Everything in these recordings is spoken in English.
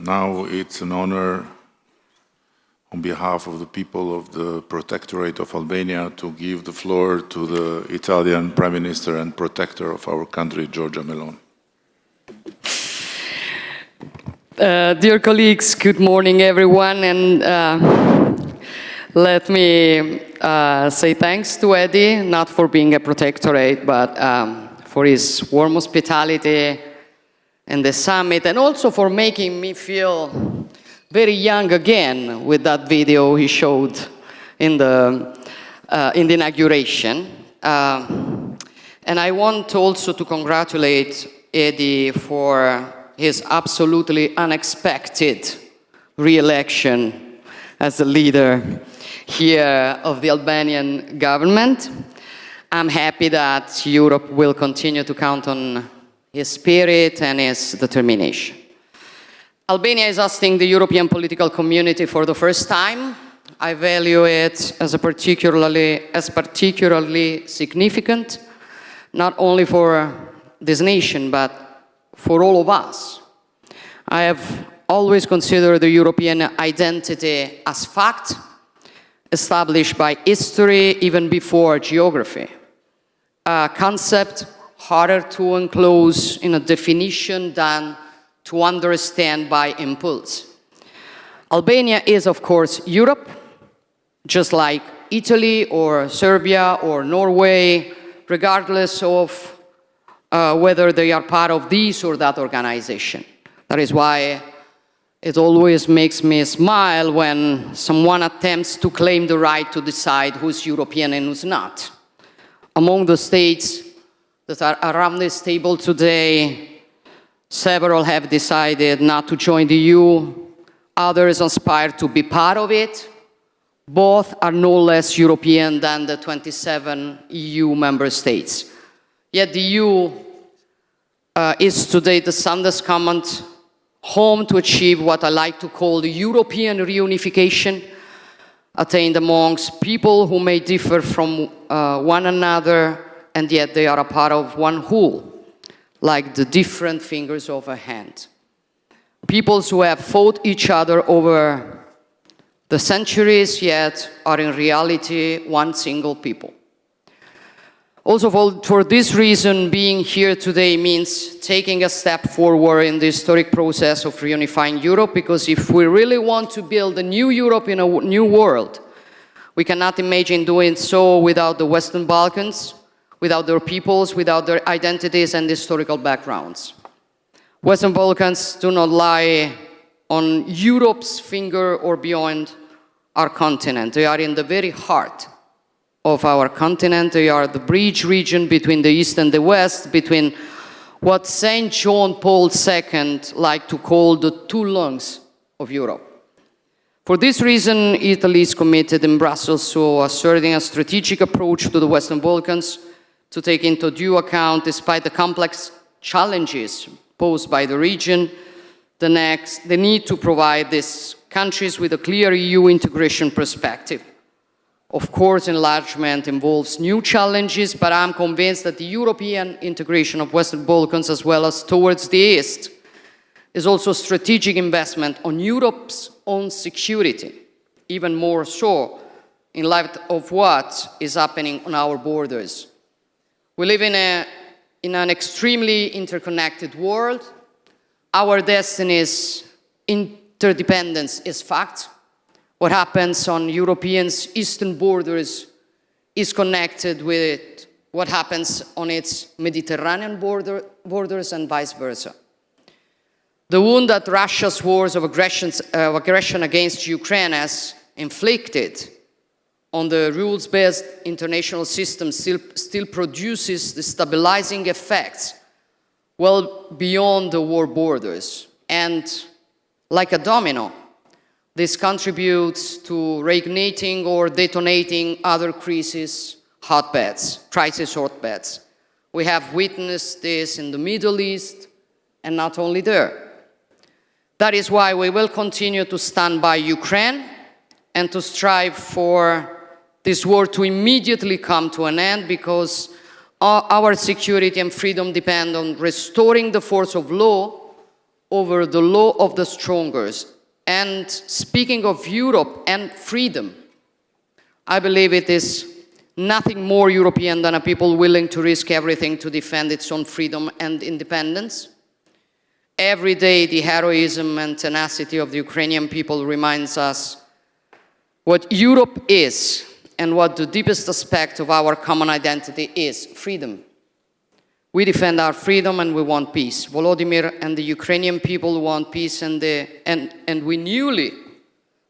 Now it's an honor on behalf of the people of the Protectorate of Albania to give the floor to the Italian Prime Minister and Protector of our country, Giorgia Meloni. Dear colleagues, good morning everyone, and let me say thanks to Eddie, not for being a protectorate, but for his warm hospitality and the summit, and also for making me feel very young again with that video he showed in the inauguration. And I want also to congratulate Eddie for his absolutely unexpected re-election as the leader here of the Albanian government. I'm happy that Europe will continue to count on his spirit and his determination. Albania is hosting the European political community for the first time. I value it as particularly significant, not only for this nation, but for all of us. I have always considered the European identity as fact, established by history even before geography. A concept harder to enclose in a definition than to understand by impulse. Albania is, of course, Europe, just like Italy or Serbia or Norway, regardless of whether they are part of this or that organization. That is why it always makes me smile when someone attempts to claim the right to decide who's European and who's not. Among the states that are around this table today, several have decided not to join the EU, others aspire to be part of it. Both are no less European than the 27 EU member states. Yet the EU is today the Sanders Command home to achieve what I like to call the European reunification, attained amongst people who may differ from one another, and yet they are a part of one whole, like the different fingers of a hand. Peoples who have fought each other over the centuries, yet are in reality one single people. Also, for this reason, being here today means taking a step forward in the historic process of reunifying Europe, because if we really want to build a new Europe in a new world, we cannot imagine doing so without the Western Balkans, without their peoples, without their identities and historical backgrounds. Western Balkans do not lie on Europe's finger or beyond our continent. They are in the very heart of our continent. They are the bridge region between the East and the West, between what St. John Paul II liked to call the two lungs of Europe. For this reason, Italy is committed in Brussels to asserting a strategic approach to the Western Balkans to take into due account, despite the complex challenges posed by the region, the need to provide these countries with a clear EU integration perspective. Of course, enlargement involves new challenges, but I'm convinced that the European integration of Western Balkans, as well as towards the East, is also a strategic investment on Europe's own security, even more so in light of what is happening on our borders. We live in an extremely interconnected world. Our destinies, interdependence is fact. What happens on Europe's eastern borders is connected with what happens on its Mediterranean borders and vice versa. The wound that Russia's wars of aggression against Ukraine has inflicted on the rules-based international system still produces the stabilizing effects well beyond the war borders. And like a domino, this contributes to reigniting or detonating other crisis hotbeds. We have witnessed this in the Middle East, and not only there. That is why we will continue to stand by Ukraine and to strive for this war to immediately come to an end, because our security and freedom depend on restoring the force of law over the law of the strongest. And speaking of Europe and freedom, I believe it is nothing more European than a people willing to risk everything to defend its own freedom and independence. Every day, the heroism and tenacity of the Ukrainian people reminds us what Europe is and what the deepest aspect of our common identity is: freedom. We defend our freedom and we want peace. Volodymyr and the Ukrainian people want peace, and we newly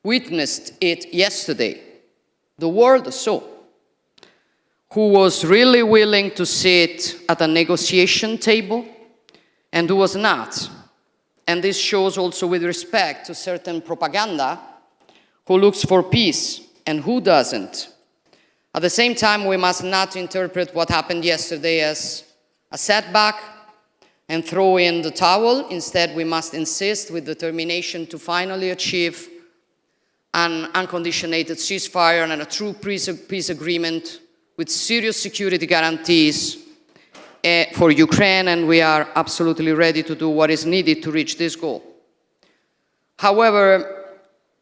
witnessed it yesterday. The world saw who was really willing to sit at a negotiation table and who was not. And this shows also with respect to certain propaganda who looks for peace and who doesn't. At the same time, we must not interpret what happened yesterday as a setback and throw in the towel. Instead, we must insist with determination to finally achieve an unconditional ceasefire and a true peace agreement with serious security guarantees for Ukraine, and we are absolutely ready to do what is needed to reach this goal. However,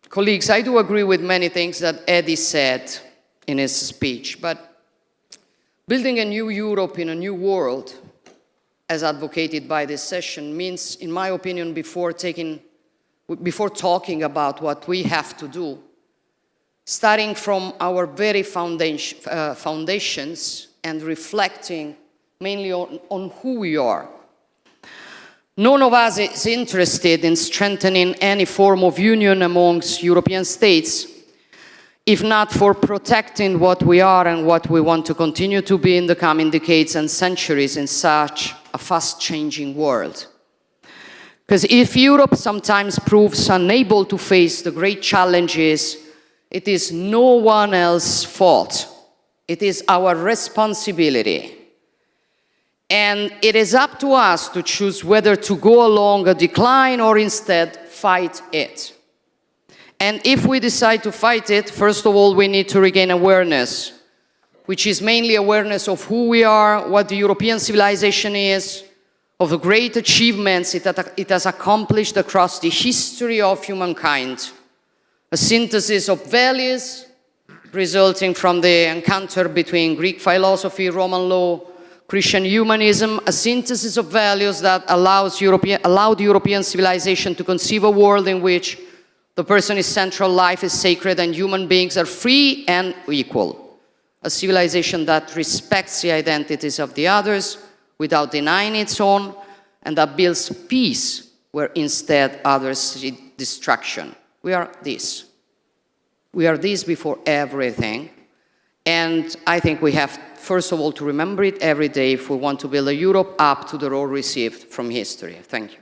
colleagues, I do agree with many things that Eddie said in his speech, but building a new Europe in a new world, as advocated by this session, means, in my opinion, before talking about what we have to do, starting from our very foundations and reflecting mainly on who we are. None of us is interested in strengthening any form of union amongst European states, if not for protecting what we are and what we want to continue to be in the coming decades and centuries in such a fast-changing world. Because if Europe sometimes proves unable to face the great challenges, it is no one else's fault. It is our responsibility. And it is up to us to choose whether to go along a decline or instead fight it. And if we decide to fight it, first of all, we need to regain awareness, which is mainly awareness of who we are, what the European civilization is, of the great achievements it has accomplished across the history of humankind. A synthesis of values resulting from the encounter between Greek philosophy, Roman law, Christian humanism, a synthesis of values that allowed European civilization to conceive a world in which the person is central, life is sacred, and human beings are free and equal. A civilization that respects the identities of the others without denying its own, and that builds peace where instead others see destruction. We are this. We are this before everything. And I think we have, first of all, to remember it every day if we want to build a Europe up to the role received from history. Thank you.